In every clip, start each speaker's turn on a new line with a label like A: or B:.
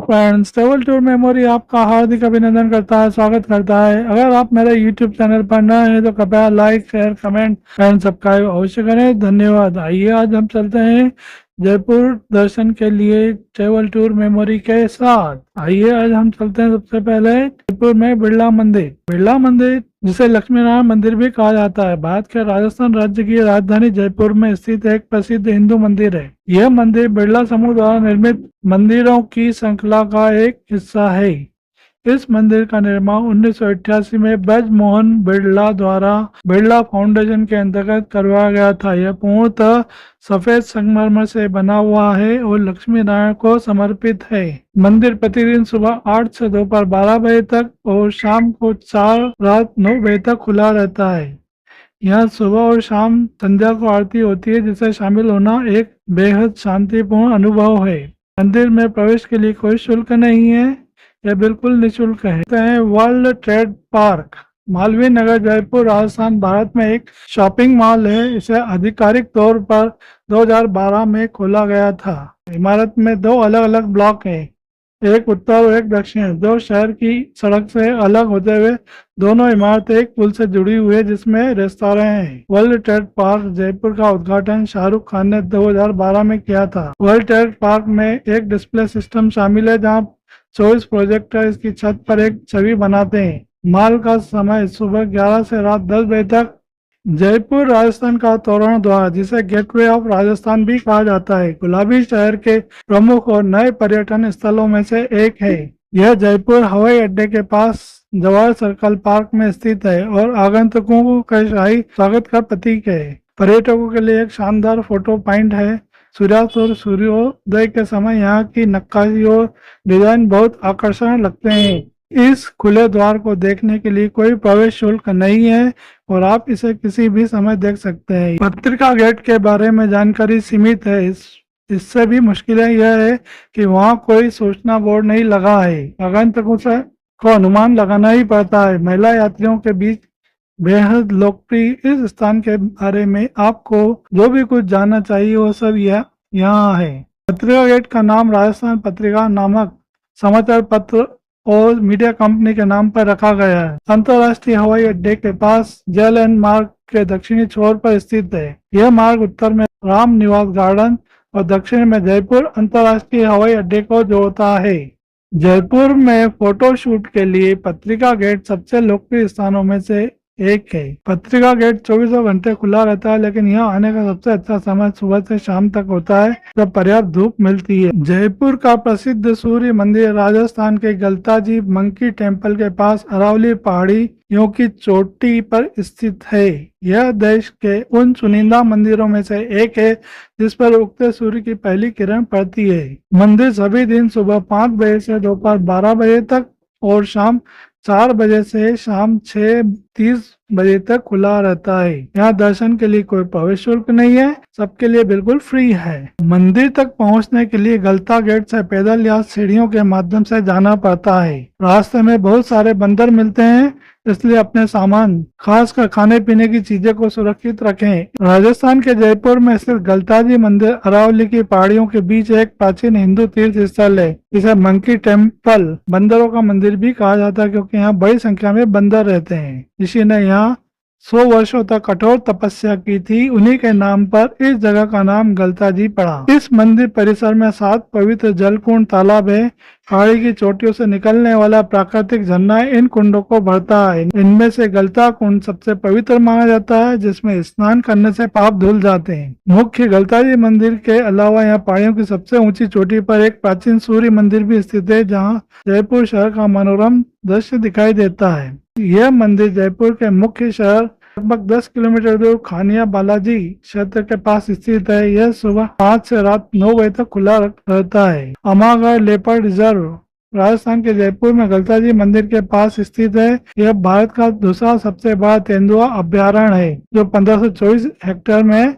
A: Friends, travel tour memory आपका हार्दिक अभिनंदन करता है, स्वागत करता है। अगर आप मेरे यूट्यूब चैनल पर नए हैं तो कृपया like, share, comment and subscribe अवश्य करें। धन्यवाद। आइए आज हम चलते हैं जयपुर दर्शन के लिए ट्रैवल टूर मेमोरी के साथ। आइए आज हम चलते हैं सबसे पहले जयपुर में बिरला मंदिर। बिरला मंदिर जिसे लक्ष्मी नारायण मंदिर भी कहा जाता है, भारत के राजस्थान राज्य की राजधानी जयपुर में स्थित एक प्रसिद्ध हिंदू मंदिर है। यह मंदिर बिरला समूह द्वारा निर्मित मंदिरों की श्रृंखला का एक हिस्सा है। इस मंदिर का निर्माण 1988 में ब्रज मोहन बिरला द्वारा बिरला फाउंडेशन के अंतर्गत करवाया गया था। यह पूर्णतः सफेद संगमरमर से बना हुआ है और लक्ष्मी नारायण को समर्पित है। मंदिर प्रतिदिन सुबह 8 से दोपहर 12 बजे तक और शाम को 4 रात 9 बजे तक खुला रहता है। यहाँ सुबह और शाम संध्या को आरती होती है, जिसे शामिल होना एक बेहद शांतिपूर्ण अनुभव है। मंदिर में प्रवेश के लिए कोई शुल्क नहीं है, यह बिल्कुल निःशुल्क है। World trade park Malviya Nagar Jaipur Rajasthan Bharat में एक शॉपिंग मॉल है। इसे आधिकारिक तौर पर 2012 में खोला गया था। इमारत में 2 अलग अलग ब्लॉक हैं, एक उत्तर और एक दक्षिण। दो शहर की सड़क से अलग होते हुए दोनों इमारतें एक पुल से जुड़ी हुई है, जिसमें रेस्तरां हैं। वर्ल्ड ट्रेड पार्क जयपुर का उद्घाटन शाहरुख खान ने 2012 में किया था। वर्ल्ड ट्रेड पार्क में एक डिस्प्ले सिस्टम शामिल है, जहां 24 प्रोजेक्टर इसकी छत पर एक छवि बनाते हैं। मॉल का समय सुबह 11 से रात 10 बजे तक। जयपुर राजस्थान का तोरण द्वार, जिसे गेटवे ऑफ राजस्थान भी कहा जाता है, गुलाबी शहर के प्रमुख और नए पर्यटन स्थलों में से एक है। यह जयपुर हवाई अड्डे के पास जवाहर सर्कल पार्क में स्थित है और आगंतुकों का शाही स्वागत का प्रतीक है। पर्यटकों के लिए एक शानदार फोटो पॉइंट है। सूर्यास्त और सूर्योदय के समय यहाँ की नक्काशी और डिजाइन बहुत आकर्षण लगते हैं। इस खुले द्वार को देखने के लिए कोई प्रवेश शुल्क नहीं है और आप इसे किसी भी समय देख सकते हैं। पत्रिका गेट के बारे में जानकारी सीमित है। इससे भी मुश्किलें यह है कि वहाँ कोई सूचना बोर्ड नहीं लगा है। आगंतुकों को अनुमान लगाना ही पड़ता है। महिला यात्रियों के बीच बेहद लोकप्रिय इस स्थान के बारे में आपको जो भी कुछ जानना चाहिए वो सब यहाँ है। पत्रिका गेट का नाम राजस्थान पत्रिका नामक समाचार पत्र और मीडिया कंपनी के नाम पर रखा गया है। अंतर्राष्ट्रीय हवाई अड्डे के पास जेल एंड मार्ग के दक्षिणी छोर पर स्थित है। यह मार्ग उत्तर में राम निवास गार्डन और दक्षिण में जयपुर अंतर्राष्ट्रीय हवाई अड्डे को जोड़ता है। जयपुर में फोटो शूट के लिए पत्रिका गेट सबसे लोकप्रिय स्थानों में से एक है। पत्रिका गेट 24 घंटे खुला रहता है, लेकिन यहाँ आने का सबसे अच्छा समय सुबह से शाम तक होता है, जब पर्याप्त धूप मिलती है। जयपुर का प्रसिद्ध सूर्य मंदिर राजस्थान के गलताजी मंकी टेम्पल के पास अरावली पहाड़ियों की चोटी पर स्थित है। यह देश के उन चुनिंदा मंदिरों में से एक है जिस पर उगते सूर्य की पहली किरण पड़ती है। मंदिर सभी दिन सुबह 5 बजे से दोपहर 12 बजे तक और शाम 4 बजे से शाम 6:30 बजे तक खुला रहता है। यहाँ दर्शन के लिए कोई प्रवेश शुल्क नहीं है, सबके लिए बिल्कुल फ्री है। मंदिर तक पहुँचने के लिए गलता गेट से पैदल या सीढ़ियों के माध्यम से जाना पड़ता है। रास्ते में बहुत सारे बंदर मिलते हैं, इसलिए अपने सामान खासकर खाने पीने की चीजें को सुरक्षित रखें। राजस्थान के जयपुर में स्थित गलताजी मंदिर अरावली की पहाड़ियों के बीच एक प्राचीन हिंदू तीर्थ स्थल है। इसे मंकी टेम्पल बंदरों का मंदिर भी कहा जाता है, क्योंकि यहाँ बड़ी संख्या में बंदर रहते हैं। इसी ने यहाँ 100 वर्षों तक कठोर तपस्या की थी। उन्हीं के नाम पर इस जगह का नाम गलताजी पड़ा। इस मंदिर परिसर में 7 पवित्र जल कुंड तालाब है। पहाड़ी की चोटियों से निकलने वाला प्राकृतिक झरना इन कुंडों को भरता है। इनमें से गलता कुंड सबसे पवित्र माना जाता है, जिसमें स्नान करने से पाप धुल जाते हैं। मुख्य गलताजी मंदिर के अलावा यहाँ पहाड़ियों की सबसे ऊंची चोटी पर एक प्राचीन सूर्य मंदिर भी स्थित है, जहाँ जयपुर शहर का मनोरम दृश्य दिखाई देता है। यह मंदिर जयपुर के मुख्य शहर लगभग 10 किलोमीटर दूर खानिया बालाजी क्षेत्र के पास स्थित है। यह सुबह 5 से रात 9 बजे तक खुला रहता है। अमागढ़ लेपर्ड रिजर्व राजस्थान के जयपुर में गलताजी मंदिर के पास स्थित है। यह भारत का दूसरा सबसे बड़ा तेंदुआ अभ्यारण्य है, जो 1524 हेक्टेयर में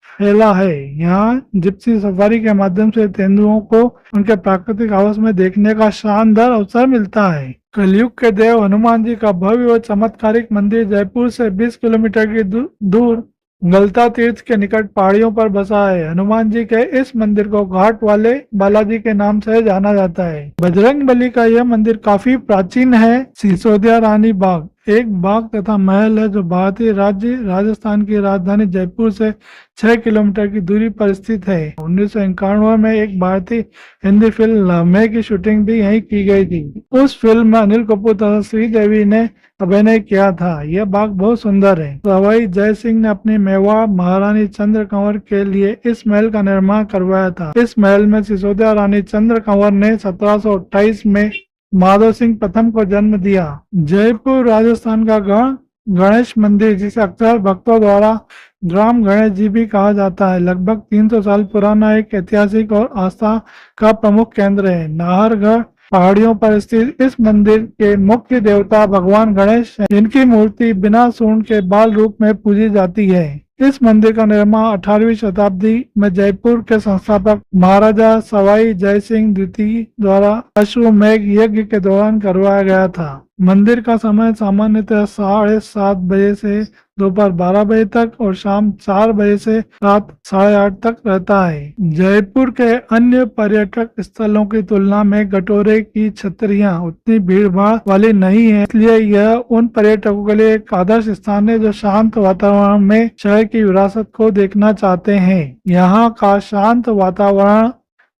A: फैला है। यहाँ जिप्सी सफारी के माध्यम से तेंदुओं को उनके प्राकृतिक आवास में देखने का शानदार अवसर मिलता है। कलयुग के देव हनुमान जी का भव्य और चमत्कारिक मंदिर जयपुर से 20 किलोमीटर की दूर गलता तीर्थ के निकट पहाड़ियों पर बसा है। हनुमान जी के इस मंदिर को घाट वाले बालाजी के नाम से जाना जाता है। बजरंगबली का यह मंदिर काफी प्राचीन है। सिसोदिया रानी बाग एक बाग तथा महल है जो भारतीय राज्य राजस्थान की राजधानी जयपुर से 6 किलोमीटर की दूरी पर स्थित है। 1991 में एक भारतीय हिंदी फिल्म लम्हे की शूटिंग भी यहीं की गई थी। उस फिल्म में अनिल कपूर तथा श्रीदेवी ने अभिनय किया था। यह बाग बहुत सुंदर है। सवाई जय सिंह ने अपनी मेवाड़ महारानी चंद्र कंवर के लिए इस महल का निर्माण करवाया था। इस महल में सिसोदिया रानी चंद्र कंवर ने 1728 में माधव सिंह प्रथम को जन्म दिया। जयपुर राजस्थान का गणेश मंदिर, जिसे अक्सर भक्तों द्वारा ग्राम गणेश जी भी कहा जाता है, लगभग 300 साल पुराना एक ऐतिहासिक और आस्था का प्रमुख केंद्र है। नाहरगढ़ पहाड़ियों पर स्थित इस मंदिर के मुख्य देवता भगवान गणेश हैं, जिनकी मूर्ति बिना सूंड के बाल रूप में पूजी जाती है। इस मंदिर का निर्माण 18वीं शताब्दी में जयपुर के संस्थापक महाराजा सवाई जय सिंह द्वितीय द्वारा अश्वमेघ यज्ञ के दौरान करवाया गया था। मंदिर का समय सामान्यतः 7:30 बजे से दोपहर 12 बजे तक और शाम 4 बजे से रात 8:30 तक रहता है। जयपुर के अन्य पर्यटक स्थलों की तुलना में गटोरे की छतरियां उतनी भीड़ भाड़ वाली नहीं है, इसलिए यह उन पर्यटकों के लिए एक आदर्श स्थान है जो शांत वातावरण में शहर की विरासत को देखना चाहते हैं। यहाँ का शांत वातावरण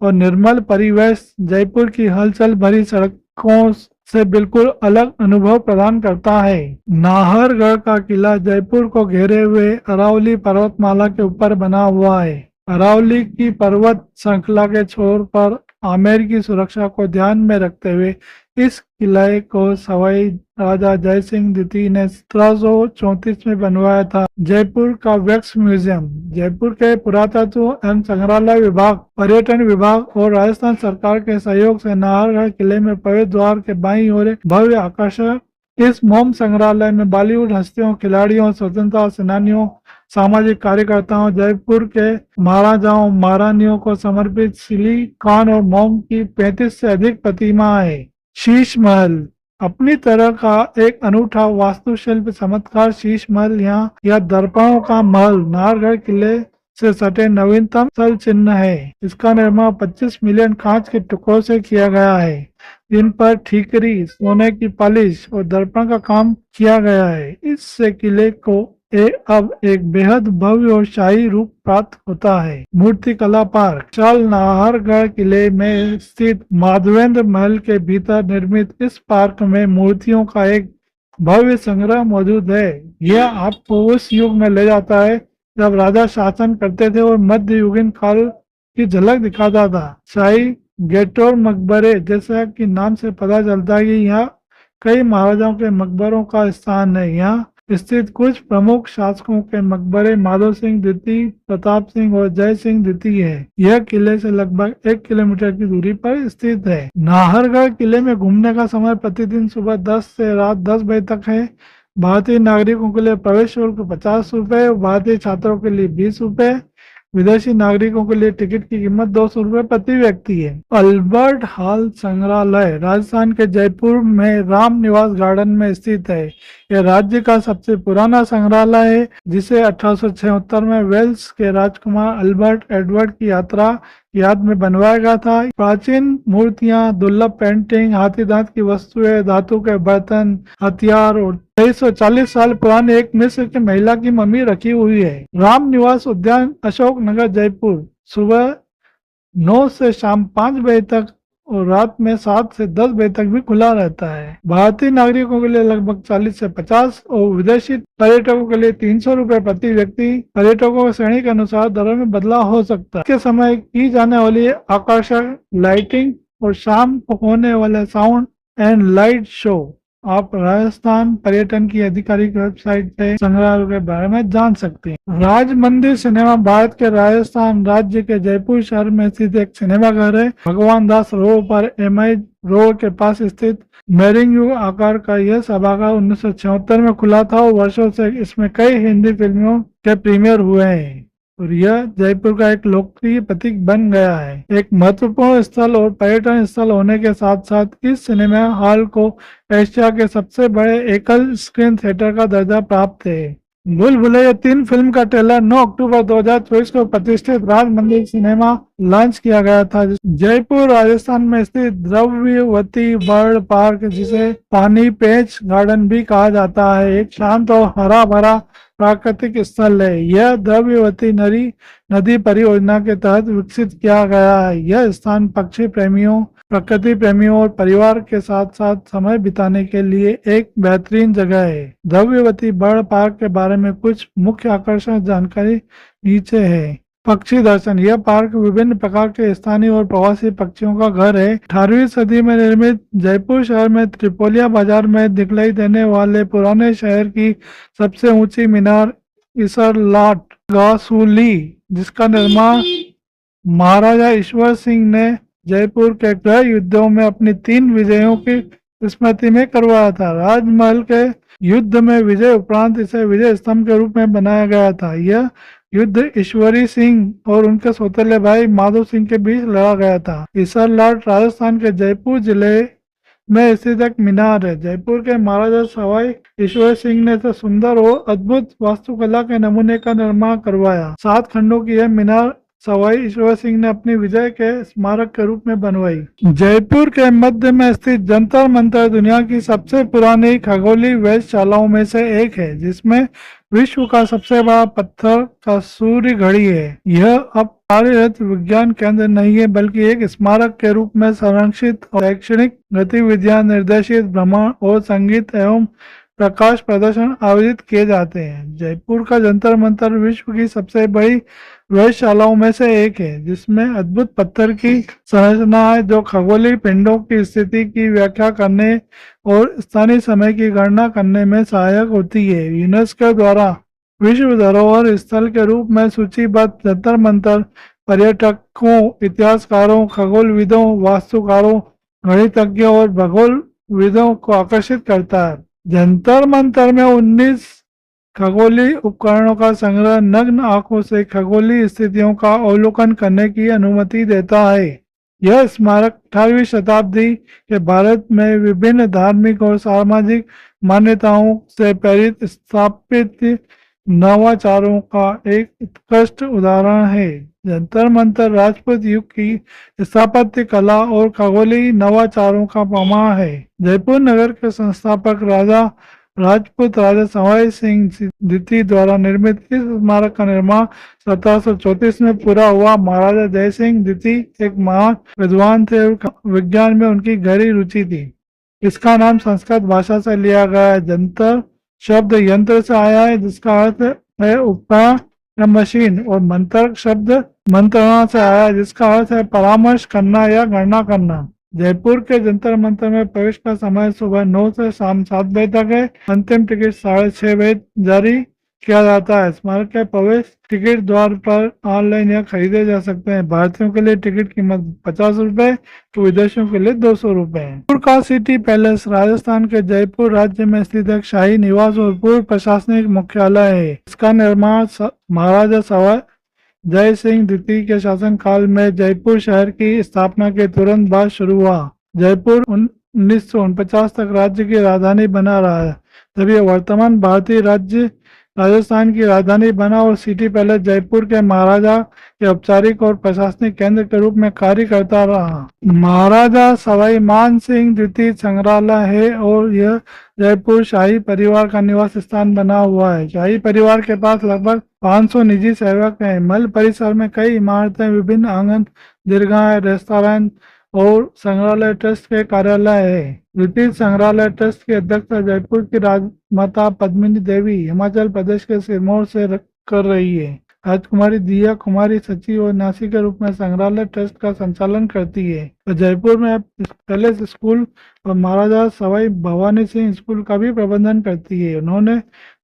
A: और निर्मल परिवेश जयपुर की हलचल भरी सड़कों से बिल्कुल अलग अनुभव प्रदान करता है। नाहरगढ़ का किला जयपुर को घेरे हुए अरावली पर्वतमाला के ऊपर बना हुआ है। अरावली की पर्वत श्रृंखला के छोर पर आमेर की सुरक्षा को ध्यान में रखते हुए इस किले को सवाई राजा जय सिंह द्वितीय ने 1734 में बनवाया था। जयपुर का वैक्स म्यूजियम जयपुर के पुरातत्व एवं संग्रहालय विभाग, पर्यटन विभाग और राजस्थान सरकार के सहयोग से नाहरगढ़ किले में प्रवेश द्वार के बाईं ओर भव्य आकर्षक इस मोम संग्रहालय में बॉलीवुड हस्तियों, खिलाड़ियों, स्वतंत्रता सेनानियों, सामाजिक कार्यकर्ताओं, जयपुर के महाराजाओं महारानियों को समर्पित सिलिकॉन और मोम की 35 से अधिक प्रतिमा है। शीश महल अपनी तरह का एक अनूठा वास्तुशिल्प चमत्कार शीश महल यहाँ यह दर्पणों का महल नाहरगढ़ किले से सटे नवीनतम स्थल चिन्ह है। इसका निर्माण 25 मिलियन कांच के टुकड़ों से किया गया है, जिन पर ठीकरी, सोने की पॉलिश और दर्पण का काम किया गया है। इससे किले को अब एक बेहद भव्य और शाही रूप प्राप्त होता है। मूर्ति कला पार्क विशाल नाहरगढ़ किले में स्थित माधवेंद्र महल के भीतर निर्मित इस पार्क में मूर्तियों का एक भव्य संग्रह मौजूद है। यह आपको उस युग में ले जाता है जब राजा शासन करते थे और मध्ययुगीन काल की झलक दिखाता था। शाही गेटोर मकबरे, जैसा कि नाम से पता चलता है कि यहाँ कई महाराजाओं के मकबरों का स्थान है। यहाँ स्थित कुछ प्रमुख शासकों के मकबरे माधव सिंह द्वितीय, प्रताप सिंह और जय सिंह द्वितीय है। यह किले से लगभग 1 किलोमीटर की दूरी पर स्थित है। नाहरगढ़ किले में घूमने का समय प्रतिदिन सुबह 10 से रात 10 बजे तक है। भारतीय नागरिकों के लिए प्रवेश शुल्क 50 रुपए, भारतीय छात्रों के लिए 20 रुपए, विदेशी नागरिकों के लिए टिकट की कीमत 200 रुपए प्रति व्यक्ति है। अल्बर्ट हॉल संग्रहालय राजस्थान के जयपुर में राम निवास गार्डन में स्थित है। यह राज्य का सबसे पुराना संग्रहालय है, जिसे 1876 में वेल्स के राजकुमार अल्बर्ट एडवर्ड की यात्रा याद में बनवाया गया था। प्राचीन मूर्तियां, दुर्लभ पेंटिंग, हाथी दांत की वस्तुएं, धातु के बर्तन, हथियार और 240 साल पुरानी एक मिस्र की महिला की मम्मी रखी हुई है। राम निवास उद्यान अशोक नगर जयपुर सुबह 9 से शाम 5 बजे तक और रात में 7 से 10 बजे तक भी खुला रहता है। भारतीय नागरिकों के लिए लगभग 40 से 50 और विदेशी पर्यटकों के लिए 300 रुपए प्रति व्यक्ति। पर्यटकों की श्रेणी के अनुसार दरों में बदलाव हो सकता है। इसके समय की जाने वाली आकर्षक लाइटिंग और शाम को होने वाले साउंड एंड लाइट शो आप राजस्थान पर्यटन की आधिकारिक वेबसाइट से संग्रहालय के बारे में जान सकते हैं। राज मंदिर सिनेमा भारत के राजस्थान राज्य के जयपुर शहर में स्थित एक सिनेमा घर है। भगवान दास रोड पर MI रोड के पास स्थित मेरिंग आकार का यह सभागार 1976 में खुला था और वर्षों से इसमें कई हिंदी फिल्मों के प्रीमियर हुए हैं और यह जयपुर का एक लोकप्रिय प्रतीक बन गया है। एक महत्वपूर्ण स्थल और पर्यटन स्थल होने के साथ साथ इस सिनेमा हॉल को एशिया के सबसे बड़े एकल स्क्रीन थिएटर का दर्जा प्राप्त है। भूल भुलैया 3 फिल्म का ट्रेलर 9 अक्टूबर 2024 को प्रतिष्ठित राज मंदिर सिनेमा लॉन्च किया गया था। जयपुर राजस्थान में स्थित द्रव्यवती बर्ड पार्क, जिसे पानी पेच गार्डन भी कहा जाता है, एक शांत और हरा भरा प्राकृतिक स्थल है। यह द्रव्यवती नदी परियोजना के तहत विकसित किया गया है। यह स्थान पक्षी प्रेमियों, प्रकृति प्रेमियों और परिवार के साथ साथ समय बिताने के लिए एक बेहतरीन जगह है। द्रव्यवती बर्ड पार्क के बारे में कुछ मुख्य आकर्षण जानकारी नीचे है। पक्षी दर्शन। यह पार्क विभिन्न प्रकार के स्थानीय और प्रवासी पक्षियों का घर है। 18वीं सदी में निर्मित जयपुर शहर में त्रिपोलिया बाजार में दिखलाई देने वाले पुराने शहर की सबसे ऊंची मीनार इसरलाट गासूली, जिसका निर्माण महाराजा ईश्वर सिंह ने जयपुर के कई युद्धों में अपनी 3 विजयों की स्मृति में करवाया था। राजमहल के युद्ध में विजय उपरांत इसे विजय स्तंभ के रूप में बनाया गया था। यह युद्ध ईश्वरी सिंह और उनके सौतेले भाई माधो सिंह के बीच लड़ा गया था। इसरलाट राजस्थान के जयपुर जिले में स्थित एक मीनार है। जयपुर के महाराजा सवाई ईश्वर सिंह ने इसे सुंदर और अद्भुत वास्तुकला के नमूने का निर्माण करवाया। 7 खंडों की यह मीनार सवाई ईश्वर सिंह ने अपनी विजय के स्मारक के रूप में बनवाई। जयपुर के मध्य में स्थित जंतर मंतर दुनिया की सबसे पुरानी खगोलीय वेधशालाओं में से एक है, जिसमें विश्व का सबसे बड़ा पत्थर का सूर्य घड़ी है। यह अब कार्यरत विज्ञान केंद्र नहीं है, बल्कि एक स्मारक के रूप में संरक्षित और शैक्षणिक गतिविधियां, निर्देशित भ्रमण और संगीत एवं प्रकाश प्रदर्शन आयोजित किए जाते हैं। जयपुर का जंतर मंतर विश्व की सबसे बड़ी वेधशालाओं में से एक है, जिसमें अद्भुत पत्थर की संरचना है जो खगोलीय पिंडों की स्थिति की व्याख्या करने और स्थानीय समय की गणना करने में सहायक होती है। यूनेस्को द्वारा विश्व धरोहर स्थल के रूप में सूचीबद्ध जंतर मंतर पर्यटकों, इतिहासकारों, खगोलविदों, वास्तुकारों, गणितज्ञों और भूगोलविदों को आकर्षित करता है। जंतर मंतर में 19 खगोलीय उपकरणों का संग्रह नग्न आंखों से खगोलीय स्थितियों का अवलोकन करने की अनुमति देता है। यह स्मारक 18वीं शताब्दी के भारत में विभिन्न धार्मिक और सामाजिक मान्यताओं से प्रेरित स्थापित नवाचारों का एक उत्कृष्ट उदाहरण है। जंतर मंतर राजपूत युग की स्थापत्य कला और खगोलीय नवाचारों का प्रमाण है। जयपुर नगर के संस्थापक राजपूत राजा सवाई सिंह द्वितीय द्वारा निर्मित इस स्मारक का निर्माण 1734 में पूरा हुआ। महाराजा जय सिंह द्वितीय एक महान विद्वान थे। विज्ञान में उनकी गहरी रुचि थी। इसका नाम संस्कृत भाषा से लिया गया है। जंतर शब्द यंत्र से आया है, जिसका अर्थ है उपकरण या मशीन, और मंत्र शब्द मंत्रणा से आया है, जिसका अर्थ है परामर्श करना या गणना करना। जयपुर के जंतर मंतर में प्रवेश का समय सुबह 9 से शाम 7 बजे तक है। अंतिम टिकट 6:30 बजे जारी किया जाता है। स्मारक के प्रवेश टिकट द्वार पर ऑनलाइन या खरीदे जा सकते हैं। भारतीयों के लिए टिकट कीमत 50 रुपए, तो विदेशियों के लिए 200 रुपए है। जयपुर का सिटी पैलेस राजस्थान के जयपुर राज्य में स्थित एक शाही निवास और पूर्व प्रशासनिक मुख्यालय है। इसका निर्माण महाराजा सवाई जय सिंह द्वितीय के शासन काल में जयपुर शहर की स्थापना के तुरंत बाद शुरू हुआ। जयपुर 1949 तक राज्य की राजधानी बना रहा है। तब यह वर्तमान भारतीय राज्य राजस्थान की राजधानी बना और सिटी पैलेस जयपुर के महाराजा के औपचारिक और प्रशासनिक केंद्र के रूप में कार्य करता रहा। महाराजा सवाई मान सिंह द्वितीय संग्रहालय है और यह जयपुर शाही परिवार का निवास स्थान बना हुआ है। शाही परिवार के पास लगभग 500 निजी सेवक हैं। महल परिसर में कई इमारतें, विभिन्न आंगन, दीर्घाएं, रेस्तरां और संग्रहालय ट्रस्ट के कार्यालय है। ब्रिटिश संग्रहालय ट्रस्ट के अध्यक्ष जयपुर की राजमाता पद्मिनी देवी हिमाचल प्रदेश के सिरमौर से कर रही है। राजकुमारी दिया कुमारी सचिव और नासी के रूप में संग्रहालय ट्रस्ट का संचालन करती है। तो जयपुर में पैलेस स्कूल और महाराजा सवाई भवानी सिंह स्कूल का भी प्रबंधन करती है। उन्होंने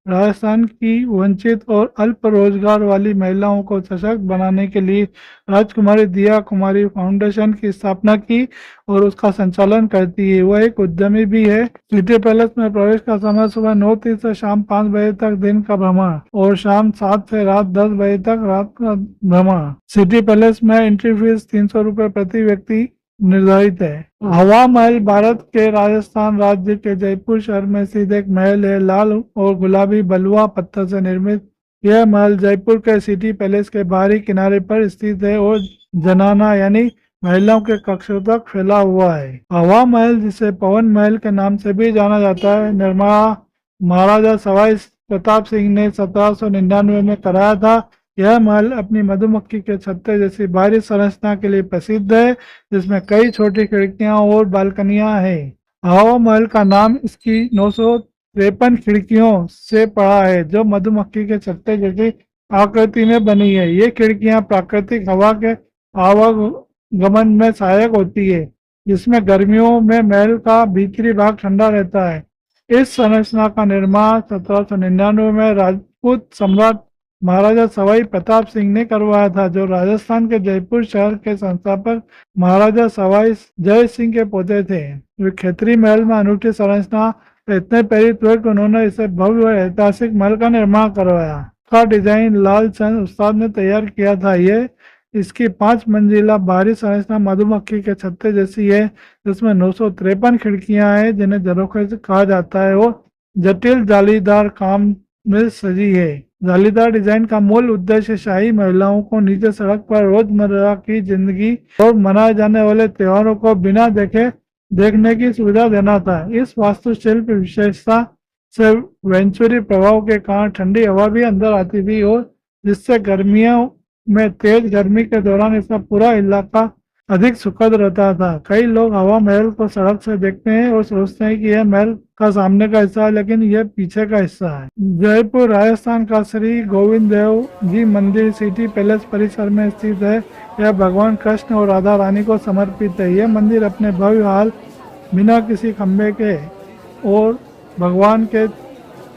A: राजस्थान की वंचित और अल्प रोजगार वाली महिलाओं को सशक्त बनाने के लिए राजकुमारी दिया कुमारी फाउंडेशन की स्थापना की और उसका संचालन करती है। वह एक उद्यमी भी है। सिटी पैलेस में प्रवेश का समय सुबह 9:30 से शाम 5 बजे तक दिन का भ्रमण और शाम 7 से रात 10 बजे तक रात का भ्रमण। सिटी पैलेस में एंट्री फीस 300 रुपए प्रति व्यक्ति निर्धारित है। हवा महल भारत के राजस्थान राज्य के जयपुर शहर में स्थित एक महल है। लाल और गुलाबी बलुआ पत्थर से निर्मित यह महल जयपुर के सिटी पैलेस के बाहरी किनारे पर स्थित है और जनाना यानी महिलाओं के कक्षों तक फैला हुआ है। हवा महल, जिसे पवन महल के नाम से भी जाना जाता है, निर्माण महाराजा सवाई प्रताप सिंह ने 1799 में कराया था। यह महल अपनी मधुमक्खी के छत्ते जैसी बाहरी संरचना के लिए प्रसिद्ध है, जिसमें कई छोटी खिड़कियां और बालकनियां हैं। हवा महल का नाम इसकी 953 खिड़कियों से पड़ा है, जो मधुमक्खी के छत्ते जैसी आकृति में बनी है। ये खिड़कियां प्राकृतिक हवा के आवागमन में सहायक होती है, जिसमें गर्मियों में महल का भीतरी भाग ठंडा रहता है। इस संरचना का निर्माण 1799 में राजपूत सम्राट महाराजा सवाई प्रताप सिंह ने करवाया था, जो राजस्थान के जयपुर शहर के संस्थापक महाराजा सवाई जय सिंह के पोते थे। वे खेतरी महल में अनूठी संरचना इतने प्रेरित हुए कि उन्होंने इसे भव्य और ऐतिहासिक महल का निर्माण करवाया। का डिजाइन लाल चंद उस्ताद ने तैयार किया था। ये इसकी 5 मंजिला बाहरी संरचना मधुमक्खी के छत्ते जैसी है, जिसमें 953 खिड़कियां हैं, जिन्हें झरोखे से कहा जाता है, और जटिल जालीदार काम में सजी है। जालीदार डिजाइन का मूल उद्देश्य शाही महिलाओं को नीचे सड़क पर रोजमर्रा की जिंदगी और मनाए जाने वाले त्योहारों को बिना देखने की सुविधा देना था। इस वास्तुशिल्प विशेषता से वेंचुरी प्रभाव के कारण ठंडी हवा भी अंदर आती थी, और जिससे गर्मियों में तेज गर्मी के दौरान इसका पूरा इलाका अधिक सुखद रहता था। कई लोग हवा महल को सड़क से देखते हैं और सोचते हैं कि यह महल का सामने का हिस्सा है, लेकिन यह पीछे का हिस्सा है। जयपुर राजस्थान का श्री गोविंद देव जी मंदिर सिटी पैलेस परिसर में स्थित है। यह भगवान कृष्ण और राधा रानी को समर्पित है। यह मंदिर अपने भव्य हाल, बिना किसी खंबे के, और भगवान के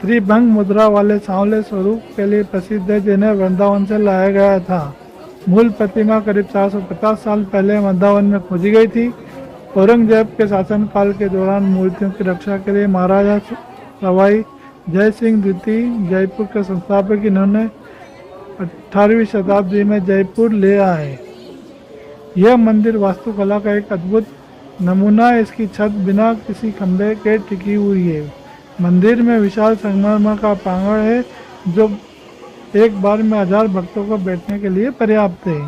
A: त्रिभंग मुद्रा वाले सांवले स्वरूप के लिए प्रसिद्ध है, जिन्हें वृंदावन से लाया गया था। मूल प्रतिमा करीब 450 साल पहले वृंदावन में खोजी गई थी। औरंगजेब के शासनकाल के दौरान मूर्तियों की रक्षा के लिए महाराजा सवाई जय सिंह द्वितीय जयपुर के संस्थापक, इन्होंने 18वीं शताब्दी में जयपुर ले आए। यह मंदिर वास्तुकला का एक अद्भुत नमूना है। इसकी छत बिना किसी खंबे के टिकी हुई है। मंदिर में विशाल संगमरमर का प्रांगण है, जो एक बार में 1000 भक्तों को बैठने के लिए पर्याप्त है।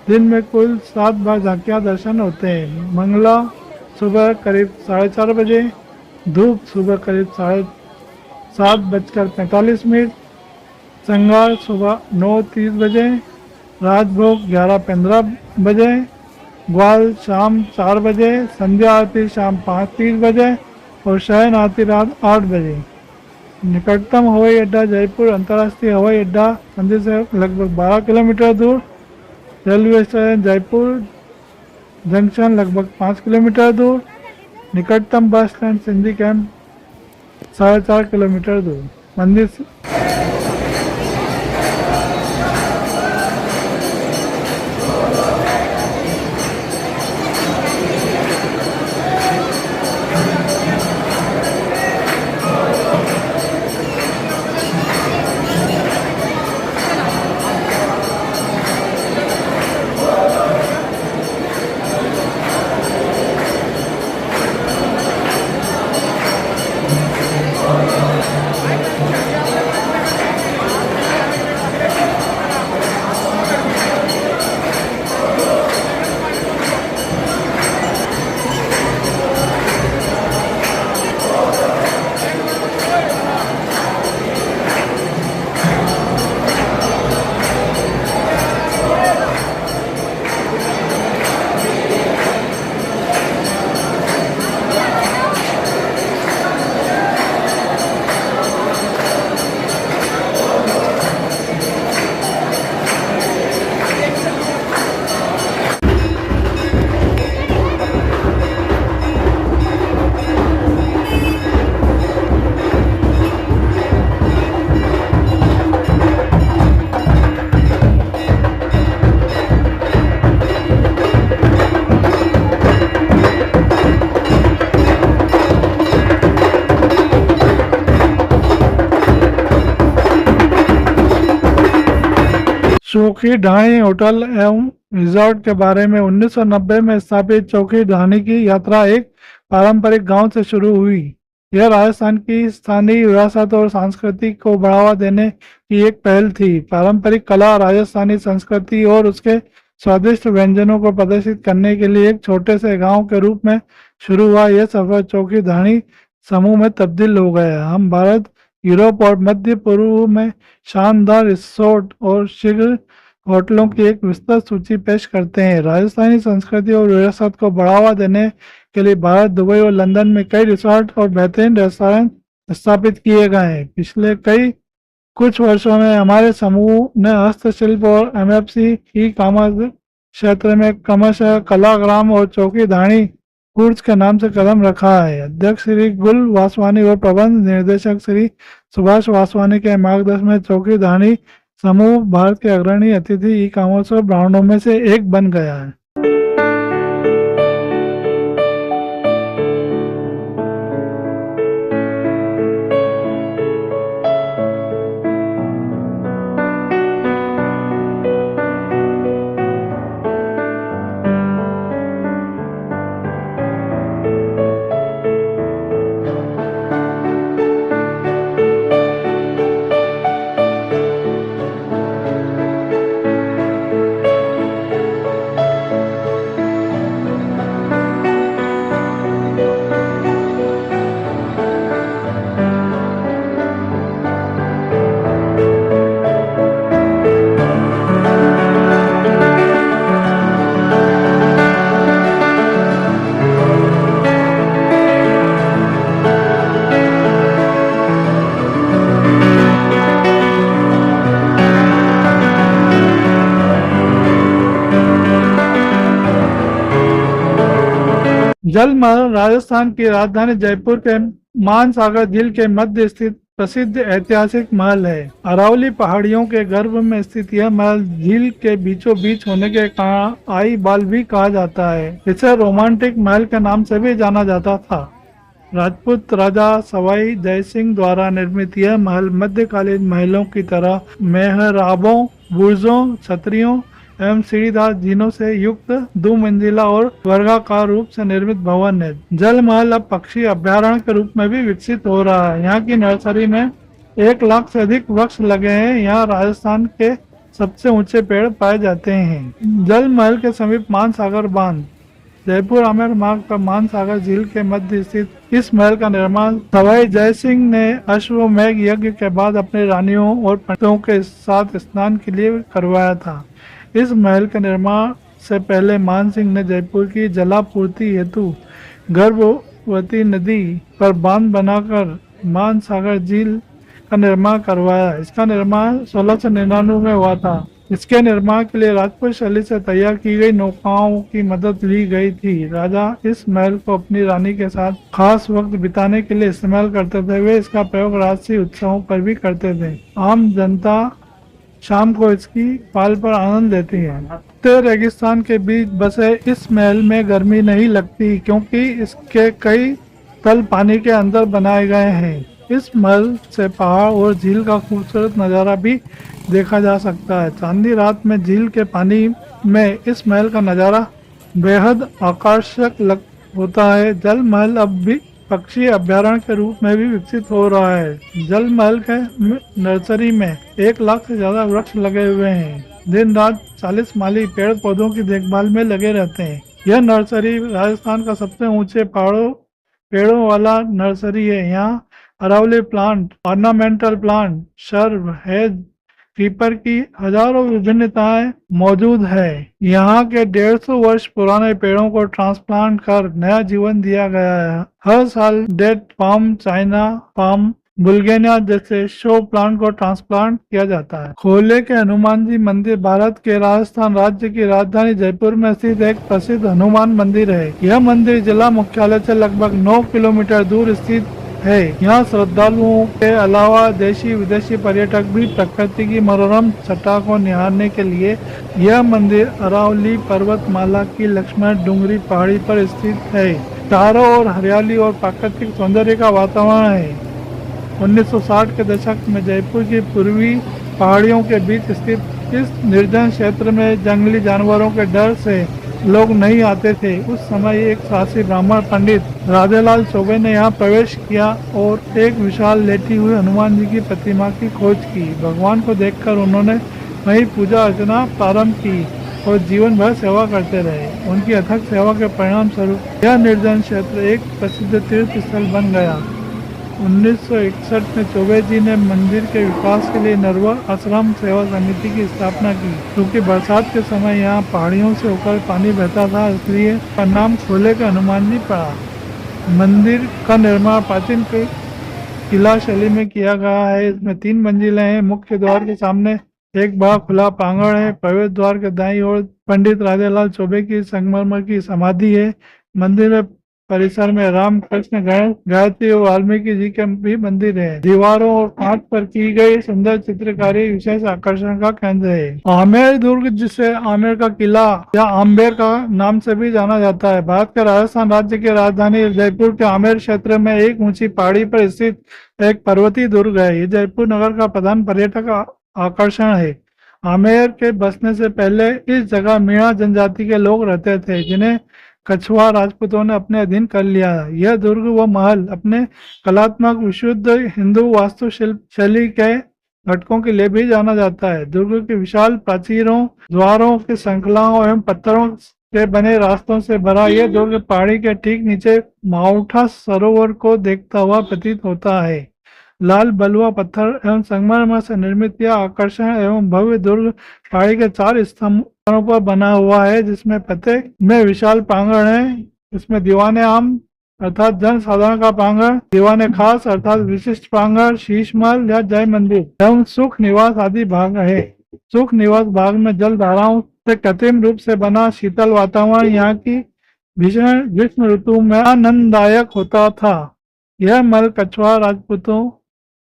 A: दिन में कुल 7 बार झांकियां दर्शन होते हैं। मंगला सुबह करीब 4:30 बजे, धूप सुबह करीब 7:45, श्रृंगार सुबह 9:30 बजे, राजभोग 11:15 बजे, ग्वाल शाम 4 बजे, संध्या आरती शाम 5:30 बजे और शयन आरती रात 8 बजे। निकटतम हवाई अड्डा जयपुर अंतर्राष्ट्रीय हवाई अड्डा मंदिर से लगभग 12 किलोमीटर दूर। रेलवे स्टेशन जयपुर जंक्शन लगभग 5 किलोमीटर दूर। निकटतम bus stand Sindhi camp 4.5 kilometre दूर। मंदिर शोखी ढाई होटल एवं रिजॉर्ट के बारे में 1990 में स्थापित चौकी ढाणी की यात्रा एक पारंपरिक गांव से शुरू हुई। यह राजस्थान की स्थानीय विरासत और संस्कृति को बढ़ावा देने की एक पहल थी। पारंपरिक कला, राजस्थानी संस्कृति और उसके स्वादिष्ट व्यंजनों को प्रदर्शित करने के लिए एक छोटे से गांव के रूप में शुरू हुआ यह सफर चौकी ढाणी समूह में तब्दील हो गया। हम भारत, यूरोप और मध्य पूर्व में शानदार रिसोर्ट और शीघ्र होटलों की एक विस्तृत सूची पेश करते हैं। राजस्थानी संस्कृति और विरासत को बढ़ावा देने के लिए भारत, दुबई और लंदन में कई रिसोर्ट और बेहतरीन रेस्टोरेंट स्थापित किए गए हैं। पिछले कुछ वर्षों में हमारे समूह ने हस्तशिल्प और एमएफसी ई कॉमर्स क्षेत्र में क्रमशः कलाग्राम और चौकी ढाणी फूड्स के नाम से कदम रखा है। अध्यक्ष श्री गुल वासवानी और प्रबंध निर्देशक श्री सुभाष वासवानी के मार्गदर्शन में चौकी ढाणी समूह भारत के अग्रणी अतिथि ई कॉमर्स और ब्रांडों में से एक बन गया है। जल महल राजस्थान की राजधानी जयपुर के मानसागर झील के मध्य स्थित प्रसिद्ध ऐतिहासिक महल है। अरावली पहाड़ियों के गर्भ में स्थित यह महल झील के बीचों बीच होने के कारण आई बाल भी कहा जाता है। इसे रोमांटिक महल के नाम से भी जाना जाता था। राजपूत राजा सवाई जयसिंह द्वारा निर्मित यह महल मध्यकालीन महलों की तरह मेहराबों, बुर्जों, छतरियों एवं सीढ़ीदार जीनों से युक्त 2 मंजिला और वर्गाकार रूप से निर्मित भवन है। जल महल अब पक्षी अभ्यारण्य के रूप में भी विकसित हो रहा है। यहाँ की नर्सरी में 1 लाख से अधिक वृक्ष लगे हैं। यहाँ राजस्थान के सबसे ऊंचे पेड़ पाए जाते हैं। जल महल के समीप मानसागर बांध जयपुर आमेर मार्ग पर मानसागर झील के मध्य स्थित इस महल का निर्माण सवाई जयसिंह ने अश्वमेध यज्ञ के बाद अपनी रानियों और पंडितों के साथ स्नान के लिए करवाया था। इस महल के निर्माण से पहले मानसिंह ने जयपुर की जलापूर्ति हेतु गर्भवती नदी पर बांध बनाकर मानसागर झील का निर्माण करवाया। इसका निर्माण 1699 में हुआ था। इसके निर्माण के लिए राजपूत शैली से तैयार की गई नौकाओं की मदद ली गई थी। राजा इस महल को अपनी रानी के साथ खास वक्त बिताने के लिए इस्तेमाल करते थे। वे इसका प्रयोग राजसी उत्सवों पर भी करते थे। आम जनता शाम को इसकी पाल पर आनंद लेती है। तय रेगिस्तान के बीच बसे इस महल में गर्मी नहीं लगती क्योंकि इसके कई तल पानी के अंदर बनाए गए हैं। इस महल से पहाड़ और झील का खूबसूरत नज़ारा भी देखा जा सकता है। चांदनी रात में झील के पानी में इस महल का नज़ारा बेहद आकर्षक होता है। जल महल अब भी पक्षी अभ्यारण्य के रूप में भी विकसित हो रहा है। जल महल के नर्सरी में 1 लाख से ज्यादा वृक्ष लगे हुए हैं। दिन रात 40 माली पेड़ पौधों की देखभाल में लगे रहते हैं। यह नर्सरी राजस्थान का सबसे ऊंचे पेड़ों वाला नर्सरी है। यहाँ अरावली प्लांट, ऑर्नामेंटल प्लांट, सर्व, हेज, क्रीपर की हजारों विभिन्नताएं मौजूद है। यहाँ के 150 वर्ष पुराने पेड़ों को ट्रांसप्लांट कर नया जीवन दिया गया है। हर साल डेट पाम, चाइना पाम, बुल्गेनिया जैसे शो प्लांट को ट्रांसप्लांट किया जाता है। खोले के हनुमान जी मंदिर भारत के राजस्थान राज्य की राजधानी जयपुर में स्थित एक प्रसिद्ध हनुमान मंदिर है। यह मंदिर जिला मुख्यालय से लगभग 9 किलोमीटर दूर स्थित है। यहाँ श्रद्धालुओं के अलावा देशी विदेशी पर्यटक भी प्रकृति की मनोरम छटा को निहारने के लिए यह मंदिर अरावली पर्वतमाला की लक्ष्मण डूंगरी पहाड़ी पर स्थित है। चारों ओर हरियाली और प्राकृतिक सौंदर्य का वातावरण है। 1960 के दशक में जयपुर की पूर्वी पहाड़ियों के बीच स्थित इस निर्जन क्षेत्र में जंगली जानवरों के डर से लोग नहीं आते थे। उस समय एक साहसी ब्राह्मण पंडित राधेलाल चौबे ने यहाँ प्रवेश किया और एक विशाल लेटी हुई हनुमान जी की प्रतिमा की खोज की। भगवान को देखकर उन्होंने वहीं पूजा अर्चना प्रारंभ की और जीवन भर सेवा करते रहे। उनकी अथक सेवा के परिणाम स्वरूप यह निर्जन क्षेत्र एक प्रसिद्ध तीर्थ स्थल बन गया। 1961 में चौबे जी ने मंदिर के विकास के लिए नरवर आश्रम सेवा समिति की स्थापना की। क्योंकि बरसात के समय यहाँ पहाड़ियों से होकर पानी बहता था, इसलिए इसका नाम खोले का हनुमान जी पड़ा। मंदिर का निर्माण प्राचीन किला शैली में किया गया है। इसमें 3 मंजिलें हैं। मुख्य द्वार के सामने एक बड़ा खुला प्रांगण है। प्रवेश द्वार के दाईं ओर पंडित राधेलाल चौबे की संगमरमर की समाधि है। मंदिर में परिसर में राम, कृष्ण, गणेश, गायत्री और वाल्मीकि जी के भी मंदिर है। दीवारों और कांच पर की गई सुंदर चित्रकारी विशेष आकर्षण का केंद्र है। आमेर दुर्ग, जिसे आमेर का किला या आम्बेर का नाम से भी जाना जाता है, भारत के राजस्थान राज्य की राजधानी जयपुर के आमेर क्षेत्र में एक ऊंची पहाड़ी पर स्थित एक पर्वतीय दुर्ग है। ये जयपुर नगर का प्रधान पर्यटक आकर्षण है। आमेर के बसने से पहले इस जगह मीणा जनजाति के लोग रहते थे, जिन्हें कछवा राजपूतों ने अपने अधीन कर लिया। यह दुर्ग व महल अपने कलात्मक विशुद्ध हिंदू वास्तुशिल्प शैली के घटकों के लिए भी जाना जाता है। दुर्ग के विशाल प्राचीरों, द्वारों की श्रृंखलाओं एवं पत्थरों के बने रास्तों से भरा यह दुर्ग पहाड़ी के ठीक नीचे माउठा सरोवर को देखता हुआ प्रतीत होता है। लाल बलुआ पत्थर एवं संगमरमर से निर्मित यह आकर्षण एवं भव्य दुर्ग पहाड़ी के 4 स्तंभों पर बना हुआ है, जिसमें प्रत्येक में विशाल प्रांगण है। इसमें दीवाने आम अर्थात जन साधारण का प्रांगण, दीवाने खास अर्थात विशिष्ट प्रांगण, शीश महल या जय मंदिर एवं सुख निवास आदि भाग है। सुख निवास भाग में जल धाराओं से कृत्रिम रूप से बना शीतल वातावरण यहाँ की भीषण ग्रीष्म ऋतु में आनंददायक होता था। यह महल कछवा राजपूतों,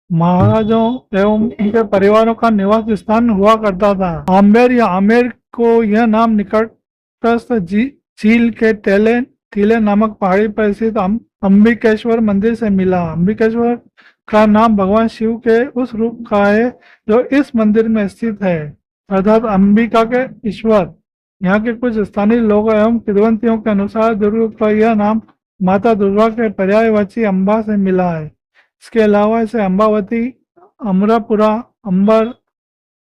A: महाराजों एवं उनके परिवारों का निवास स्थान हुआ करता था। आम्बेर या आमेर को यह नाम निकटस्थ झील के टीले नामक पहाड़ी पर स्थित अंबिकेश्वर मंदिर से मिला। अंबिकेश्वर का नाम भगवान शिव के उस रूप का है जो इस मंदिर में स्थित है, अर्थात अंबिका के ईश्वर। यहाँ के कुछ स्थानीय लोगों एवं किंवदंतियों के अनुसार दुर्ग का यह नाम माता दुर्गा के पर्यायवाची अम्बा से मिला है। इसके अलावा इसे अम्बावती, अमरापुरा, अंबर,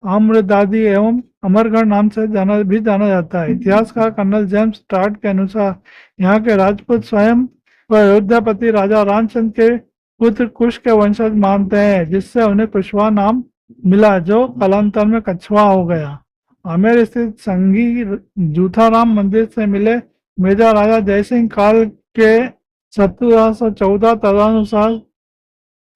A: आम्रदादी एवं अमरगढ़ नाम से जाना जाता है। इतिहासकार कर्नल जेम्स स्टार्ट के अनुसार यहाँ के राजपूत स्वयं व अयोध्यापति राजा रामचंद्र के पुत्र कुश के वंशज मानते हैं, जिससे उन्हें कुशवा नाम मिला, जो कालांतर में कछवा हो गया। आमेर स्थित संगी जूथाराम मंदिर से मिले मेजा राजा जयसिंह काल के 1714 तदनुसार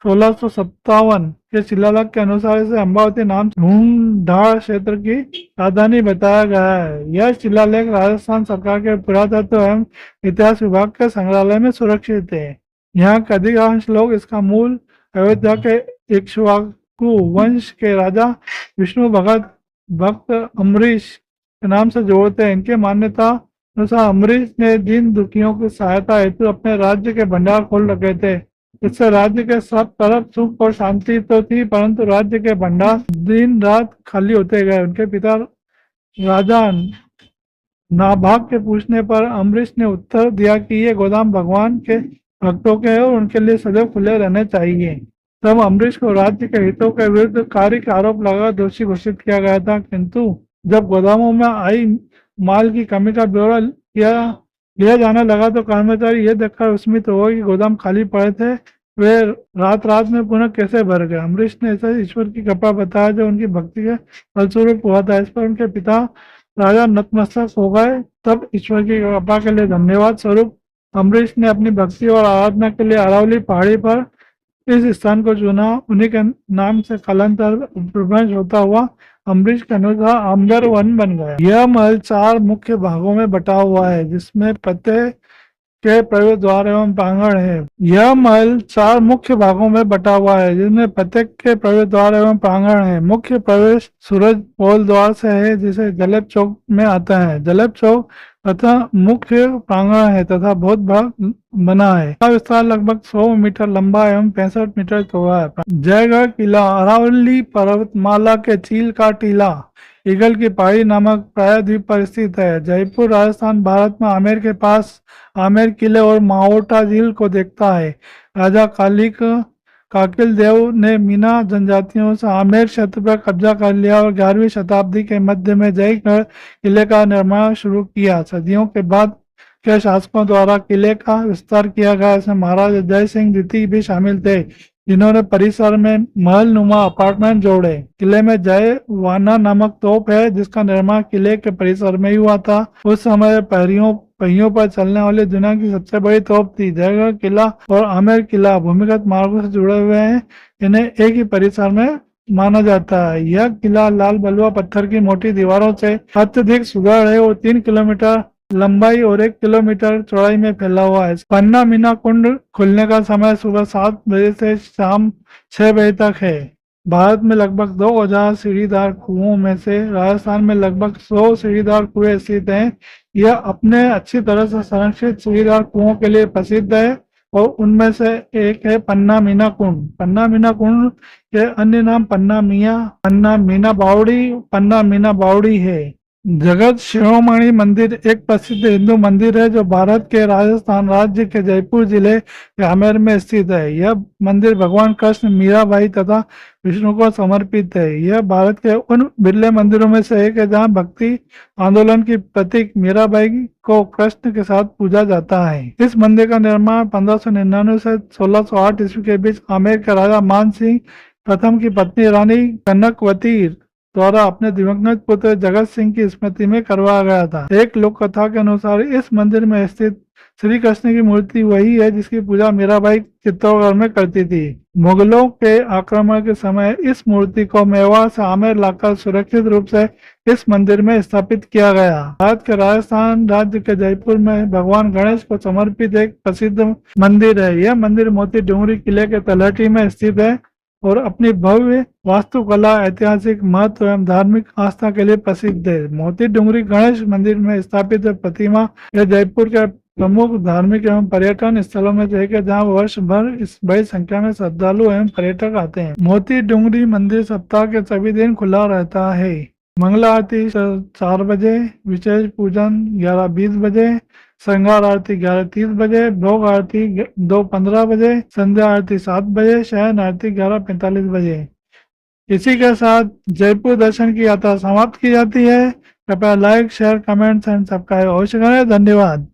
A: 1657 के शिलालेख के अनुसार इसे अम्बावती नाम ढूंढाड़ क्षेत्र की राजधानी बताया गया है। यह शिलालेख राजस्थान सरकार के पुरातत्व एवं इतिहास विभाग के संग्रहालय में सुरक्षित है। यहाँ के अधिकांश लोग इसका मूल अयोध्या के इक्ष्वाकु वंश के राजा विष्णु भक्त अम्बरीश के नाम से जोड़ते हैं। इनके मान्यता अनुसार अम्बरीश ने दीन दुखियों की सहायता हेतु अपने राज्य के भंडार खोल रखे थे। इससे राज्य के सब तरफ सुख और शांति तो थी, परंतु राज्य के भंडार दिन रात खाली होते गए। उनके पिता राजा नाभाग के पूछने पर अम्बरीश ने उत्तर दिया कि ये गोदाम भगवान के भक्तों के हैं और उनके लिए सदैव खुले रहने चाहिए। तब अम्बरीश को राज्य के हितों के विरुद्ध कार्य का आरोप लगा दोषी घोषित किया गया था, किंतु जब गोदामों में आई माल की कमी का ब्यौरा लिया जाने लगा तो कर्मचारी यह देखकर विस्मित हो गए कि गोदाम खाली पड़े थे, वे रात में पुनः कैसे भर गए। अम्बरीश ने ऐसा ईश्वर की कृपा बताया जो उनकी भक्ति के फलस्वरूप हुआ था। इस पर उनके पिता राजा नतमस्तक हो गए। तब ईश्वर की कृपा के लिए धन्यवाद स्वरूप अम्बरीश ने अपनी भक्ति और आराधना के लिए अरावली पहाड़ी पर इस स्थान को चुना। उन्हीं के नाम से कालांतर प्रवंश होता हुआ अम्बरीश के अनुसार आम्बर वन बन गया। यह महल 4 मुख्य भागों में बटा हुआ है, जिसमें प्रत्येक के प्रवेश द्वार एवं प्रांगण है। यह महल 4 मुख्य भागों में बटा हुआ है, जिसमें प्रत्येक के प्रवेश द्वार एवं प्रांगण है। मुख्य प्रवेश सूरज पोल द्वार से है, जिसे जलेब चौक में आता है। जलेब चौक तथा मुख्य प्रांगण है तथा बहुत बड़ा बना है। इसका विस्तार लगभग 100 मीटर लंबा एवं 65 मीटर चौड़ा है। जयगढ़ किला अरावली पर्वतमाला के चील का टीला ईगल की पहाड़ी नामक प्रायद्वीप पर स्थित है। जयपुर राजस्थान भारत में आमेर के पास आमेर किले और माओटा झील को देखता है। राजा काकिल देव ने मीना जनजातियों से आमेर क्षेत्र पर कब्जा कर लिया और 11वीं शताब्दी के मध्य में जयगढ़ किले का निर्माण शुरू किया। सदियों के बाद के शासकों द्वारा किले का विस्तार किया गया। इसमें महाराजा जय सिंह द्वितीय भी शामिल थे, जिन्होंने परिसर में महल नुमा अपार्टमेंट जोड़े। किले में जय वाना नामक तोप है, जिसका निर्माण किले के परिसर में ही हुआ था। उस समय पहियों पर चलने वाली दुनिया की सबसे बड़ी तोप थी। जयगढ़ किला और आमेर किला भूमिगत मार्गों से जुड़े हुए हैं। इन्हें एक ही परिसर में माना जाता है। यह किला लाल बलुआ पत्थर की मोटी दीवारों से अत्यधिक सुदृढ़ है और 3 किलोमीटर लंबाई और 1 किलोमीटर चौड़ाई में फैला हुआ है। पन्ना मीना कुंड खुलने का समय सुबह 7 बजे से शाम 6 बजे तक है। भारत में लगभग 2000 सीढ़ीदार कुओं में से राजस्थान में लगभग 100 सीढ़ीदार कुएं स्थित हैं। यह अपने अच्छी तरह से संरक्षित सीढ़ीदार कुओं के लिए प्रसिद्ध है और उनमें से एक है पन्ना मीना कुंड। पन्ना मीना कुंड के अन्य नाम पन्ना मीना बावड़ी है। जगत शिरोमणि मंदिर एक प्रसिद्ध हिंदू मंदिर है जो भारत के राजस्थान राज्य के जयपुर जिले के आमेर में स्थित है। यह मंदिर भगवान कृष्ण, मीराबाई तथा विष्णु को समर्पित है। यह भारत के उन बिरले मंदिरों में से एक है जहां भक्ति आंदोलन की प्रतीक मीराबाई को कृष्ण के साथ पूजा जाता है। इस मंदिर का निर्माण 1599 से 1608 ईस्वी के बीच आमेर के राजा मान सिंह प्रथम की पत्नी रानी कनकवती द्वारा अपने दिवंगत पुत्र जगत सिंह की स्मृति में करवाया गया था। एक लोक कथा के अनुसार इस मंदिर में स्थित श्री कृष्ण की मूर्ति वही है जिसकी पूजा मीराबाई चित्तौड़गढ़ में करती थी। मुगलों के आक्रमण के समय इस मूर्ति को मेवाड़ से आमेर लाकर सुरक्षित रूप से इस मंदिर में स्थापित किया गया। भारत के राजस्थान राज्य के जयपुर में भगवान गणेश को समर्पित एक प्रसिद्ध मंदिर है। यह मंदिर मोती डूंगरी किले के तलहटी में स्थित है और अपनी भव्य वास्तुकला, ऐतिहासिक महत्व एवं धार्मिक आस्था के लिए प्रसिद्ध है। मोती डूंगरी गणेश मंदिर में स्थापित प्रतिमा यह जयपुर के प्रमुख धार्मिक एवं पर्यटन स्थलों में से एक है, जहाँ वर्ष भर इस बड़ी संख्या में श्रद्धालु एवं पर्यटक आते हैं। मोती डूंगरी मंदिर सप्ताह के सभी दिन खुला रहता है। मंगला आरती 4 बजे, विशेष पूजन 11:20 बजे, श्रृंगार आरती 11:30 बजे, भोग आरती 2:15 बजे, संध्या आरती 7 बजे, शयन आरती 11:45 बजे। इसी के साथ जयपुर दर्शन की यात्रा समाप्त की जाती है। कृपया like, share, comments and subscribe अवश्य करें। धन्यवाद।